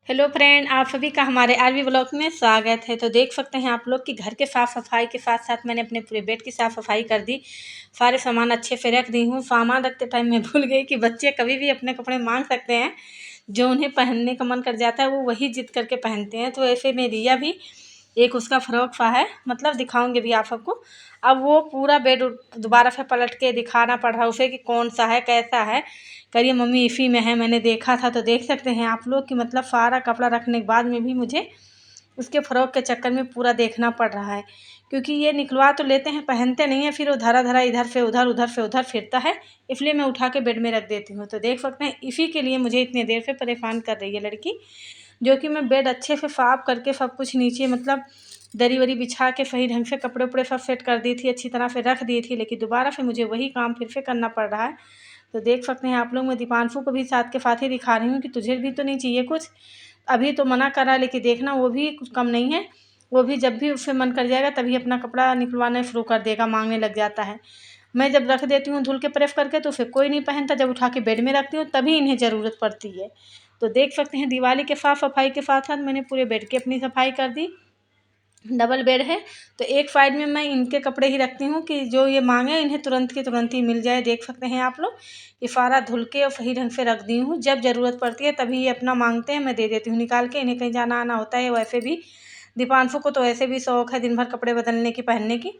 Hello friend, आप सभी का हमारे आरवी ब्लॉग में स्वागत है। तो देख सकते हैं आप लोग कि घर के साफ़ सफाई के साथ साथ मैंने अपने पूरे बेड की साफ़ सफाई कर दी। सारे सामान अच्छे से रख दी हूँ। सामान रखते टाइम मैं भूल गई कि बच्चे कभी भी अपने कपड़े मांग सकते हैं। जो उन्हें पहनने का मन कर जाता है वो वही जिद करके पहनते हैं। तो ऐसे में रिया भी एक उसका फ़्रॉक सा है, मतलब दिखाऊंगी भी आप सबको। अब वो पूरा बेड दोबारा से पलट के दिखाना पड़ रहा है उसे कि कौन सा है, कैसा है। करिए मम्मी इसी में है, मैंने देखा था। तो देख सकते हैं आप लोग कि मतलब सारा कपड़ा रखने के बाद में भी मुझे उसके फ़्रॉक के चक्कर में पूरा देखना पड़ रहा है, क्योंकि ये निकलवा तो लेते हैं, पहनते नहीं है, फिर वो धरा धरा इधर से उधर उधर से उधर फिरता है। इसलिए मैं उठा के बेड में रख देती हूँ। तो देख सकते हैं इसी के लिए मुझे इतनी देर से परेशान कर रही है लड़की। जो कि मैं बेड अच्छे से साफ करके सब कुछ नीचे मतलब दरी वरी बिछा के सही ढंग से कपड़े उपड़े सब सेट कर दी थी, अच्छी तरह से रख दी थी, लेकिन दोबारा से मुझे वही काम फिर से करना पड़ रहा है। तो देख सकते हैं आप लोग, मैं दीपांशु को भी साथ के साथ ही दिखा रही हूँ कि तुझे भी तो नहीं चाहिए कुछ। अभी तो मना कर रहा है, लेकिन देखना वो भी कुछ कम नहीं है। वो भी जब भी उससे मन कर जाएगा तभी अपना कपड़ा निकलवाना शुरू कर देगा, मांगने लग जाता है। मैं जब रख देती हूँ धुल के प्रेस करके तो फिर कोई नहीं पहनता, जब उठा के बेड में रखती हूँ तभी इन्हें ज़रूरत पड़ती है। तो देख सकते हैं दिवाली के साफ सफाई के साथ साथ मैंने पूरे बेड की अपनी सफाई कर दी। डबल बेड है, तो एक साइड में मैं इनके कपड़े ही रखती हूँ कि जो ये मांगे इन्हें तुरंत की तुरंत ही मिल जाए। देख सकते हैं आप लोग, ये सारा धुल के और सही ढंग से रख दी हूँ। जब ज़रूरत पड़ती है तभी ये अपना मांगते हैं, मैं दे देती हूँ निकाल के। इन्हें कहीं जाना आना होता है। वैसे भी दीपांशु को तो वैसे भी शौक है दिन भर कपड़े बदलने की, पहनने की।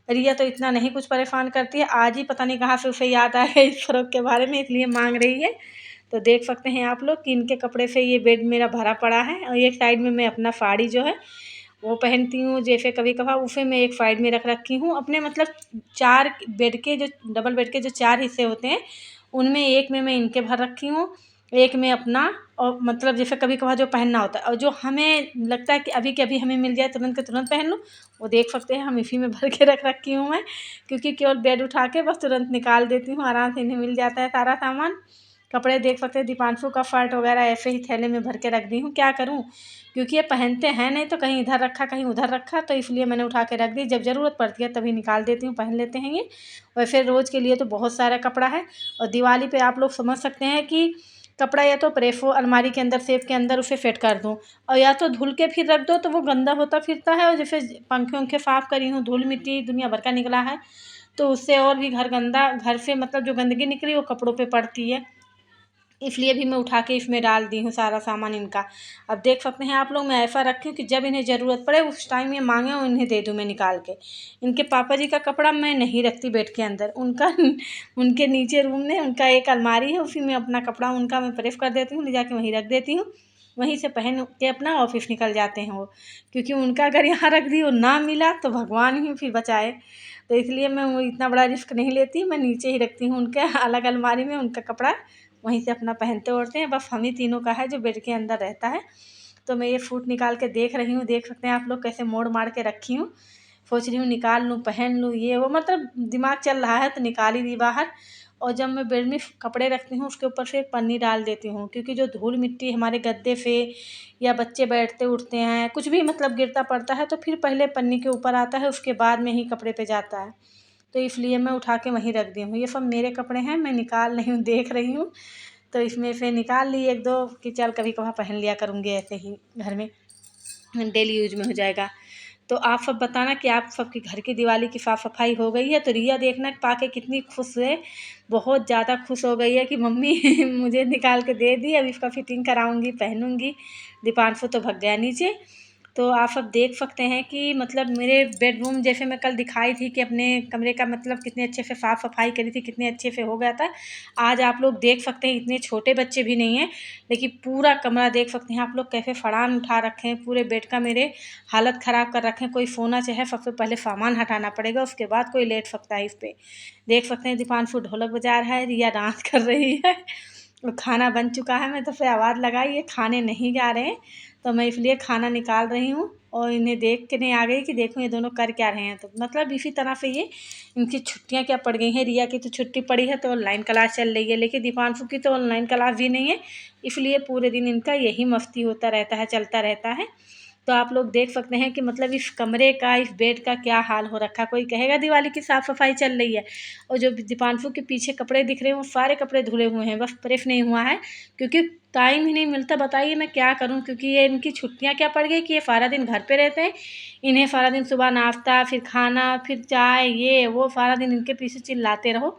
रिया तो इतना नहीं कुछ परेशान करती है। आज ही पता नहीं कहाँ से उसे याद आया है इस फ़्रॉक के बारे में, इसलिए मांग रही है। तो देख सकते हैं आप लोग कि इनके कपड़े से ये बेड मेरा भरा पड़ा है, और एक साइड में मैं अपना साड़ी जो है वो पहनती हूँ। जैसे कभी कभार उसे मैं एक साइड में रख रखी हूँ अपने, मतलब चार बेड के जो डबल बेड के जो चार हिस्से होते हैं उनमें एक में मैं इनके भर रखी हूँ, एक में अपना। और मतलब जैसे कभी कभार जो पहनना होता है और जो हमें लगता है कि अभी के अभी हमें मिल जाए तुरंत के तुरंत पहन लूँ, वो देख सकते हैं हम इसी में भर के रख रखी हूँ मैं। क्योंकि केवल बेड उठा के बस तुरंत निकाल देती हूँ, आराम से इन्हें मिल जाता है सारा सामान। कपड़े देख सकते हैं दीपांशु का शर्ट वगैरह ऐसे ही थैले में भर के रख दी हूँ। क्या करूँ, क्योंकि ये पहनते हैं नहीं, तो कहीं इधर रखा कहीं उधर रखा, तो इसलिए मैंने उठा के रख दी। जब ज़रूरत पड़ती है तभी निकाल देती हूँ, पहन लेते हैं ये। वैसे रोज़ के लिए तो बहुत सारा कपड़ा है। और दिवाली पे आप लोग समझ सकते हैं कि कपड़ा या तो प्रेस हो अलमारी के अंदर, सेफ के अंदर उसे फिट कर दूँ, और या तो धुल के फिर रख दो तो वो गंदा होता फिरता है। और जैसे पंखे उंखे साफ़ करी हूँ, धूल मिट्टी दुनिया भर का निकला है, तो उससे और भी घर गंदा, घर से मतलब जो गंदगी निकली वो कपड़ों पे पड़ती है। इसलिए भी मैं उठा के इसमें डाल दी हूँ सारा सामान इनका। अब देख सकते हैं आप लोग, मैं ऐसा रखी हूँ कि जब इन्हें ज़रूरत पड़े उस टाइम ये मांगे और इन्हें दे दूँ मैं निकाल के। इनके पापा जी का कपड़ा मैं नहीं रखती बेड के अंदर, उनका उनके नीचे रूम में उनका एक अलमारी है, उसी में अपना कपड़ा उनका मैं प्रेस कर देती हूँ, ले जाके वहीं रख देती हूँ। वहीं से पहन के अपना ऑफिस निकल जाते हैं वो। क्योंकि उनका अगर यहाँ रख दी और ना मिला तो भगवान ही फिर बचाए। तो इसलिए मैं वो इतना बड़ा रिस्क नहीं लेती, मैं नीचे ही रखती हूँ उनके अलग अलमारी में उनका कपड़ा। वहीं से अपना पहनते ओढ़ते हैं, बस हम ही तीनों का है जो बेड के अंदर रहता है। तो मैं ये सूट निकाल के देख रही हूँ, देख सकते हैं आप लोग कैसे मोड़ मार के रखी हूँ। सोच रही हूँ निकाल लूँ, पहन लूँ, ये वो मतलब दिमाग चल रहा है तो निकाल ही दी बाहर। और जब मैं बेड में कपड़े रखती हूँ उसके ऊपर से एक पन्नी डाल देती हूँ, क्योंकि जो धूल मिट्टी हमारे गद्दे से या बच्चे बैठते उठते हैं कुछ भी मतलब गिरता पड़ता है तो फिर पहले पन्नी के ऊपर आता है, उसके बाद में ही कपड़े पे जाता है। तो इसलिए मैं उठा के वहीं रख दी हूँ। ये सब मेरे कपड़े हैं, मैं निकाल रही हूँ, देख रही हूँ। तो इसमें से निकाल ली एक दो कि चल कभी कभार पहन लिया करूँगी ऐसे ही घर में, डेली यूज में हो जाएगा। तो आप सब बताना कि आप सबकी घर की दिवाली की साफ़ सफाई हो गई है। तो रिया देखना पाके कितनी खुश है, बहुत ज़्यादा खुश हो गई है कि मम्मी मुझे निकाल के दे दी, अब इसका फिटिंग कराऊंगी, पहनूंगी। दीपांशु तो भग गया नीचे। तो आप सब देख सकते हैं कि मतलब मेरे बेडरूम जैसे मैं कल दिखाई थी कि अपने कमरे का मतलब कितने अच्छे से साफ़ सफाई करी थी, कितने अच्छे से हो गया था। आज आप लोग देख सकते हैं, इतने छोटे बच्चे भी नहीं हैं, लेकिन पूरा कमरा देख सकते हैं आप लोग कैसे फड़ान उठा रखे हैं। पूरे बेड का मेरे हालत ख़राब कर रखे हैं। कोई सोना चाहे सबसे पहले सामान हटाना पड़ेगा, उसके बाद कोई लेट सकता है इस पर। देख सकते हैं दीपांशु ढोलक बजा रहा है, रिया डांस कर रही है। और खाना बन चुका है, मैं तो फिर आवाज़ लगाई, ये खाने नहीं जा रहे हैं, तो मैं इसलिए खाना निकाल रही हूँ। और इन्हें देख के नहीं आ गई कि देखो ये दोनों कर क्या रहे हैं। तो मतलब इसी तरह से ये इनकी छुट्टियाँ क्या पड़ गई हैं। रिया की तो छुट्टी पड़ी है तो ऑनलाइन क्लास चल रही है, लेकिन दीपांशु की तो ऑनलाइन क्लास भी नहीं है, इसलिए पूरे दिन इनका यही मस्ती होता रहता है, चलता रहता है। तो आप लोग देख सकते हैं कि मतलब इस कमरे का, इस बेड का क्या हाल हो रखा है। कोई कहेगा दिवाली की साफ़ सफाई चल रही है, और जो दीपांशु के पीछे कपड़े दिख रहे हैं वो सारे कपड़े धुले हुए हैं, बस प्रेस नहीं हुआ है क्योंकि टाइम ही नहीं मिलता। बताइए मैं क्या करूं, क्योंकि ये इनकी छुट्टियां क्या पड़ गई कि ये सारा दिन घर पे रहते हैं। इन्हें सारा दिन सुबह नाश्ता, फिर खाना, फिर चाय, ये वो सारा दिन इनके पीछे चिल्लाते रहो।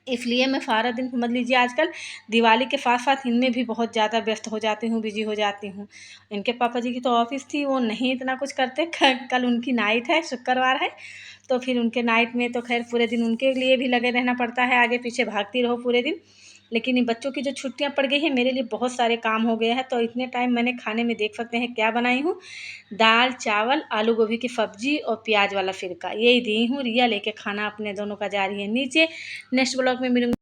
इसलिए मैं सारा दिन समझ लीजिए आजकल दिवाली के साथ साथ इनमें भी बहुत ज़्यादा व्यस्त हो जाती हूँ, बिजी हो जाती हूँ। इनके पापा जी की तो ऑफिस थी, वो नहीं इतना कुछ करते। कल उनकी नाइट है, शुक्रवार है, तो फिर उनके नाइट में तो खैर पूरे दिन उनके लिए भी लगे रहना पड़ता है, आगे पीछे भागती रहो पूरे दिन। लेकिन इन बच्चों की जो छुट्टियां पड़ गई है, मेरे लिए बहुत सारे काम हो गए हैं। तो इतने टाइम मैंने खाने में देख सकते हैं क्या बनाई हूँ, दाल चावल, आलू गोभी की सब्जी और प्याज वाला सिरका, यही दी हूँ। रिया लेके खाना अपने दोनों का जा रही है नीचे। नेक्स्ट ब्लॉग में मिलूंगी।